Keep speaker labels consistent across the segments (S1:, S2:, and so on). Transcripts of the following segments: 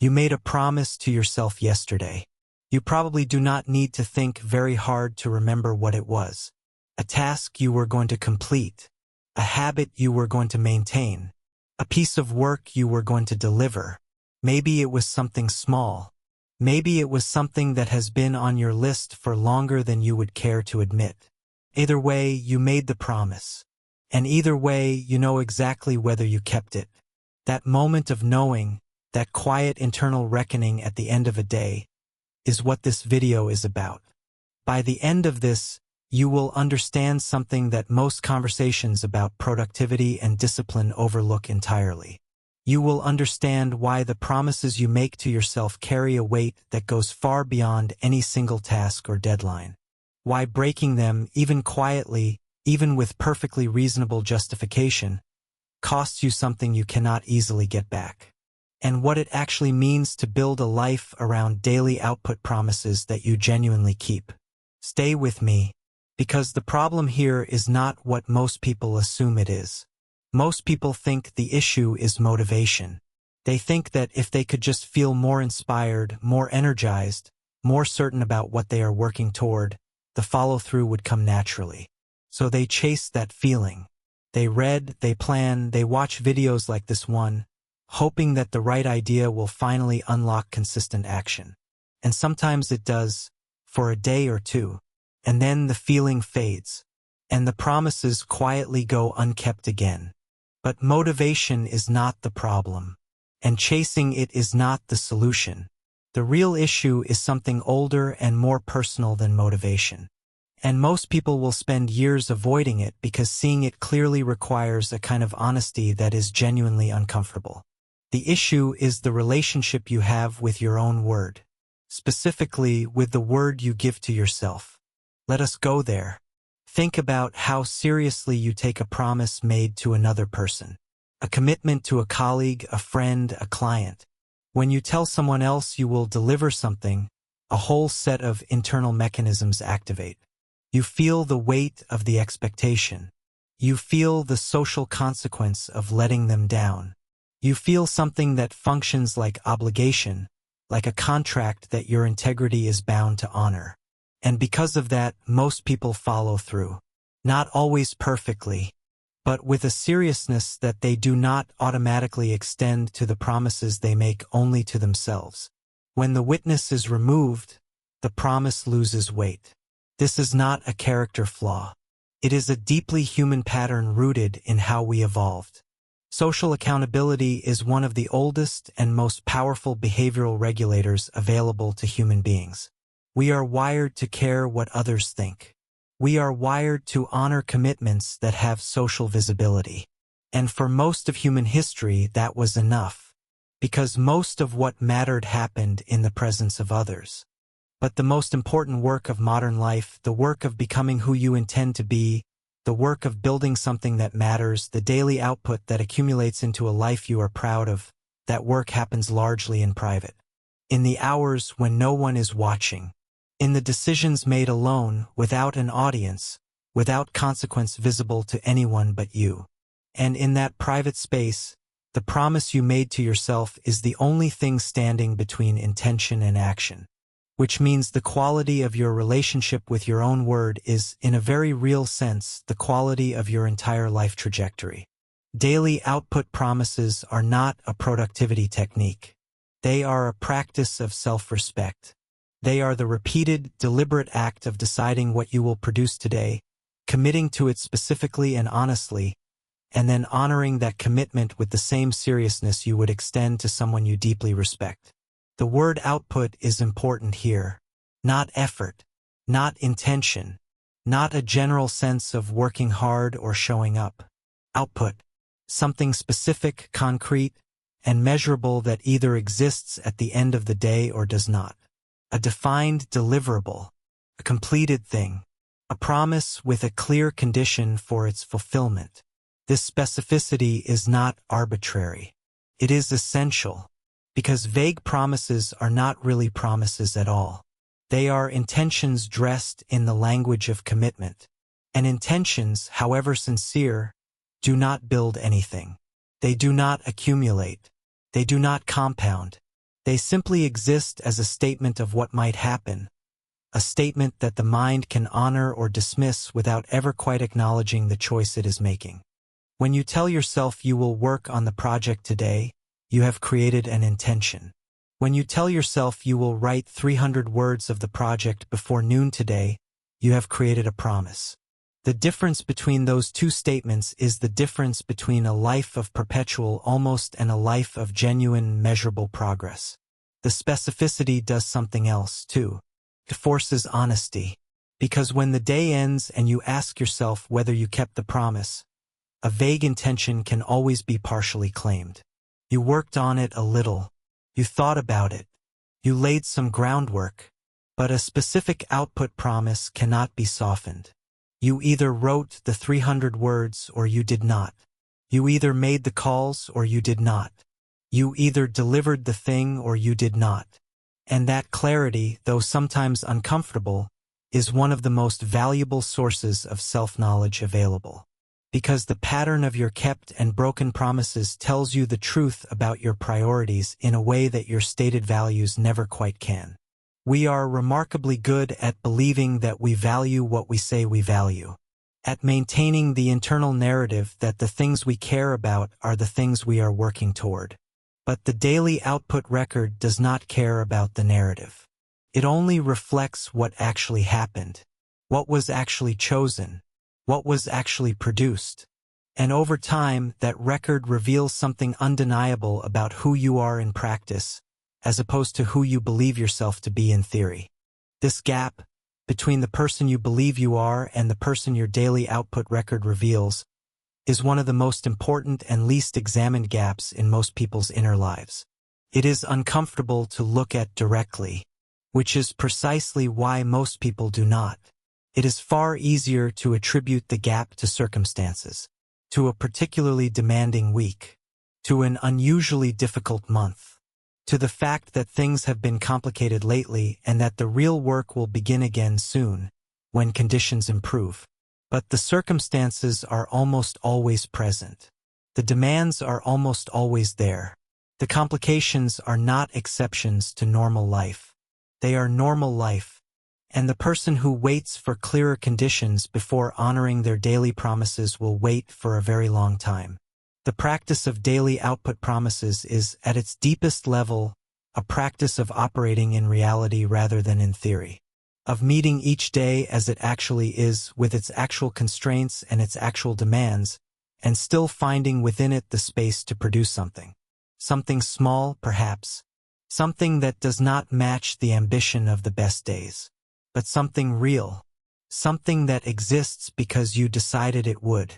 S1: You made a promise to yourself yesterday. You probably do not need to think very hard to remember what it was. A task you were going to complete, a habit you were going to maintain, a piece of work you were going to deliver. Maybe it was something small. Maybe it was something that has been on your list for longer than you would care to admit. Either way, you made the promise. And either way, you know exactly whether you kept it. That moment of knowing, that quiet internal reckoning at the end of a day, is what this video is about. By the end of this, you will understand something that most conversations about productivity and discipline overlook entirely. You will understand why the promises you make to yourself carry a weight that goes far beyond any single task or deadline. Why breaking them, even quietly, even with perfectly reasonable justification, costs you something you cannot easily get back. And what it actually means to build a life around daily output promises that you genuinely keep. Stay with me, because the problem here is not what most people assume it is. Most people think the issue is motivation. They think that if they could just feel more inspired, more energized, more certain about what they are working toward, the follow-through would come naturally. So they chase that feeling. They read, they plan, they watch videos like this one, hoping that the right idea will finally unlock consistent action. And sometimes it does, for a day or two. And then the feeling fades, and the promises quietly go unkept again. But motivation is not the problem, and chasing it is not the solution. The real issue is something older and more personal than motivation. And most people will spend years avoiding it because seeing it clearly requires a kind of honesty that is genuinely uncomfortable. The issue is the relationship you have with your own word, specifically with the word you give to yourself. Let us go there. Think about how seriously you take a promise made to another person, a commitment to a colleague, a friend, a client. When you tell someone else you will deliver something, a whole set of internal mechanisms activate. You feel the weight of the expectation. You feel the social consequence of letting them down. You feel something that functions like obligation, like a contract that your integrity is bound to honor. And because of that, most people follow through. Not always perfectly, but with a seriousness that they do not automatically extend to the promises they make only to themselves. When the witness is removed, the promise loses weight. This is not a character flaw. It is a deeply human pattern rooted in how we evolved. Social accountability is one of the oldest and most powerful behavioral regulators available to human beings. We are wired to care what others think. We are wired to honor commitments that have social visibility. And for most of human history, that was enough, because most of what mattered happened in the presence of others. But the most important work of modern life, the work of becoming who you intend to be, the work of building something that matters, the daily output that accumulates into a life you are proud of, that work happens largely in private. In the hours when no one is watching. In the decisions made alone, without an audience, without consequence visible to anyone but you. And in that private space, the promise you made to yourself is the only thing standing between intention and action. Which means the quality of your relationship with your own word is, in a very real sense, the quality of your entire life trajectory. Daily output promises are not a productivity technique. They are a practice of self-respect. They are the repeated, deliberate act of deciding what you will produce today, committing to it specifically and honestly, and then honoring that commitment with the same seriousness you would extend to someone you deeply respect. The word output is important here. Not effort, not intention, not a general sense of working hard or showing up. Output, something specific, concrete, and measurable that either exists at the end of the day or does not. A defined deliverable, a completed thing, a promise with a clear condition for its fulfillment. This specificity is not arbitrary. It is essential, because vague promises are not really promises at all. They are intentions dressed in the language of commitment. And intentions, however sincere, do not build anything. They do not accumulate. They do not compound. They simply exist as a statement of what might happen, a statement that the mind can honor or dismiss without ever quite acknowledging the choice it is making. When you tell yourself you will work on the project today, you have created an intention. When you tell yourself you will write 300 words of the project before noon today, you have created a promise. The difference between those two statements is the difference between a life of perpetual almost and a life of genuine, measurable progress. The specificity does something else, too. It forces honesty. Because when the day ends and you ask yourself whether you kept the promise, a vague intention can always be partially claimed. You worked on it a little. You thought about it. You laid some groundwork. But a specific output promise cannot be softened. You either wrote the 300 words or you did not. You either made the calls or you did not. You either delivered the thing or you did not. And that clarity, though sometimes uncomfortable, is one of the most valuable sources of self-knowledge available. Because the pattern of your kept and broken promises tells you the truth about your priorities in a way that your stated values never quite can. We are remarkably good at believing that we value what we say we value, at maintaining the internal narrative that the things we care about are the things we are working toward. But the daily output record does not care about the narrative. It only reflects what actually happened, what was actually chosen, what was actually produced. And over time, that record reveals something undeniable about who you are in practice, as opposed to who you believe yourself to be in theory. This gap between the person you believe you are and the person your daily output record reveals is one of the most important and least examined gaps in most people's inner lives. It is uncomfortable to look at directly, which is precisely why most people do not. It is far easier to attribute the gap to circumstances, to a particularly demanding week, to an unusually difficult month, to the fact that things have been complicated lately and that the real work will begin again soon, when conditions improve. But the circumstances are almost always present. The demands are almost always there. The complications are not exceptions to normal life. They are normal life. And the person who waits for clearer conditions before honoring their daily promises will wait for a very long time. The practice of daily output promises is, at its deepest level, a practice of operating in reality rather than in theory, of meeting each day as it actually is with its actual constraints and its actual demands, and still finding within it the space to produce something. Something small, perhaps, something that does not match the ambition of the best days, but something real, something that exists because you decided it would.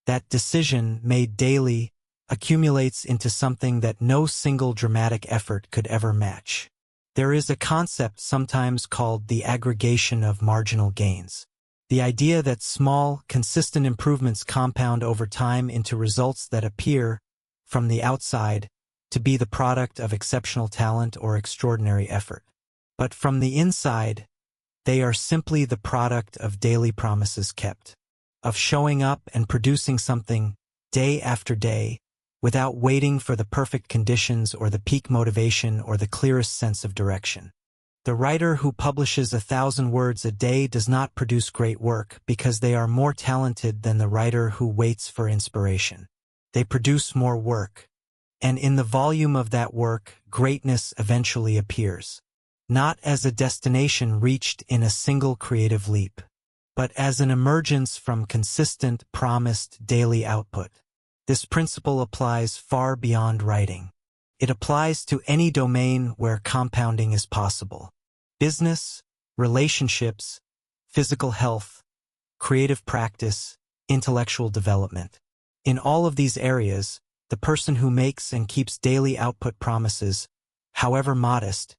S1: That decision, made daily, accumulates into something that no single dramatic effort could ever match. There is a concept sometimes called the aggregation of marginal gains. The idea that small, consistent improvements compound over time into results that appear, from the outside, to be the product of exceptional talent or extraordinary effort. But from the inside, they are simply the product of daily promises kept, of showing up and producing something day after day without waiting for the perfect conditions or the peak motivation or the clearest sense of direction. The writer who publishes 1,000 words a day does not produce great work because they are more talented than the writer who waits for inspiration. They produce more work, and in the volume of that work, greatness eventually appears. Not as a destination reached in a single creative leap, but as an emergence from consistent, promised daily output. This principle applies far beyond writing. It applies to any domain where compounding is possible. Business, relationships, physical health, creative practice, intellectual development. In all of these areas, the person who makes and keeps daily output promises, however modest,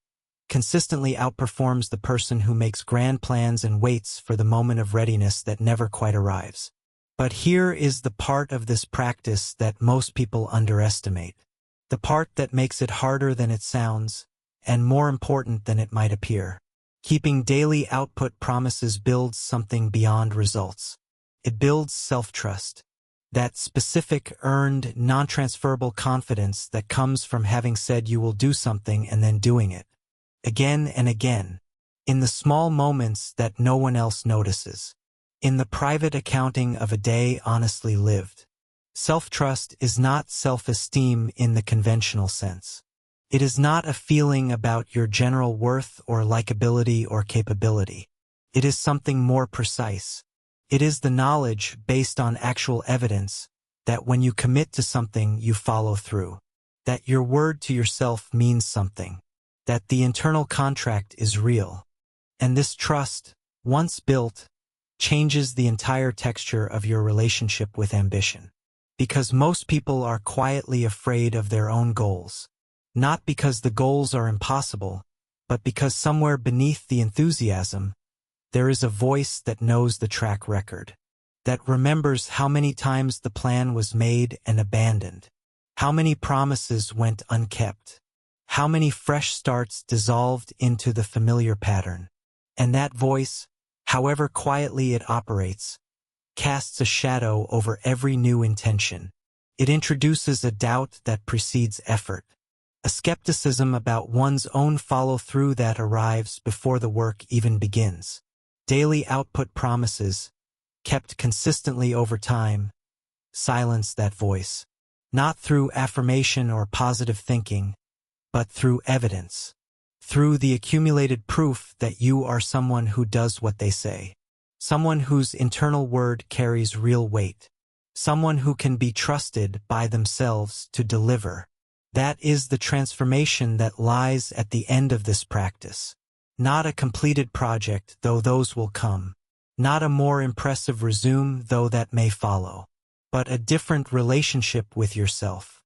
S1: consistently outperforms the person who makes grand plans and waits for the moment of readiness that never quite arrives. But here is the part of this practice that most people underestimate. The part that makes it harder than it sounds, and more important than it might appear. Keeping daily output promises builds something beyond results. It builds self-trust. That specific, earned, non-transferable confidence that comes from having said you will do something and then doing it. Again and again. In the small moments that no one else notices. In the private accounting of a day honestly lived. Self-trust is not self-esteem in the conventional sense. It is not a feeling about your general worth or likability or capability. It is something more precise. It is the knowledge, based on actual evidence, that when you commit to something you follow through. That your word to yourself means something. That the internal contract is real. And this trust, once built, changes the entire texture of your relationship with ambition. Because most people are quietly afraid of their own goals. Not because the goals are impossible, but because somewhere beneath the enthusiasm, there is a voice that knows the track record. That remembers how many times the plan was made and abandoned. How many promises went unkept. How many fresh starts dissolved into the familiar pattern. And that voice, however quietly it operates, casts a shadow over every new intention. It introduces a doubt that precedes effort. A skepticism about one's own follow-through that arrives before the work even begins. Daily output promises, kept consistently over time, silence that voice. Not through affirmation or positive thinking, but through evidence. Through the accumulated proof that you are someone who does what they say. Someone whose internal word carries real weight. Someone who can be trusted by themselves to deliver. That is the transformation that lies at the end of this practice. Not a completed project, though those will come. Not a more impressive resume, though that may follow. But a different relationship with yourself.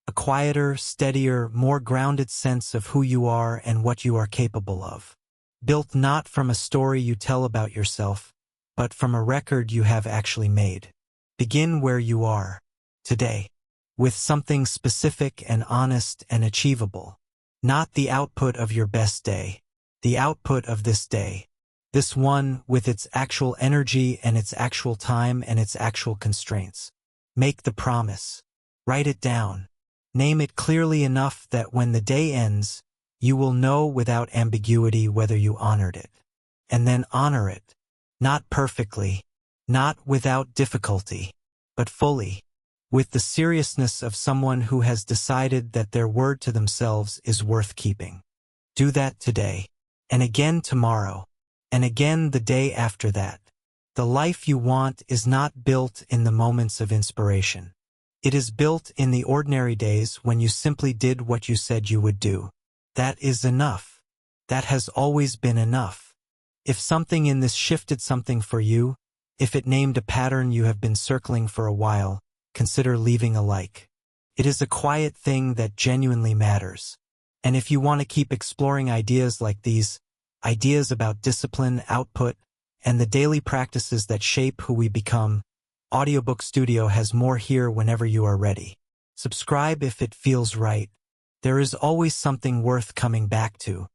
S1: A quieter, steadier, more grounded sense of who you are and what you are capable of. Built not from a story you tell about yourself, but from a record you have actually made. Begin where you are, today, with something specific and honest and achievable. Not the output of your best day, the output of this day. This one with its actual energy and its actual time and its actual constraints. Make the promise. Write it down. Name it clearly enough that when the day ends, you will know without ambiguity whether you honored it. And then honor it. Not perfectly, not without difficulty, but fully, with the seriousness of someone who has decided that their word to themselves is worth keeping. Do that today, and again tomorrow, and again the day after that. The life you want is not built in the moments of inspiration. It is built in the ordinary days when you simply did what you said you would do. That is enough. That has always been enough. If something in this shifted something for you, if it named a pattern you have been circling for a while, consider leaving a like. It is a quiet thing that genuinely matters. And if you want to keep exploring ideas like these, ideas about discipline, output, and the daily practices that shape who we become, Audiobook Studio has more here whenever you are ready. Subscribe if it feels right. There is always something worth coming back to.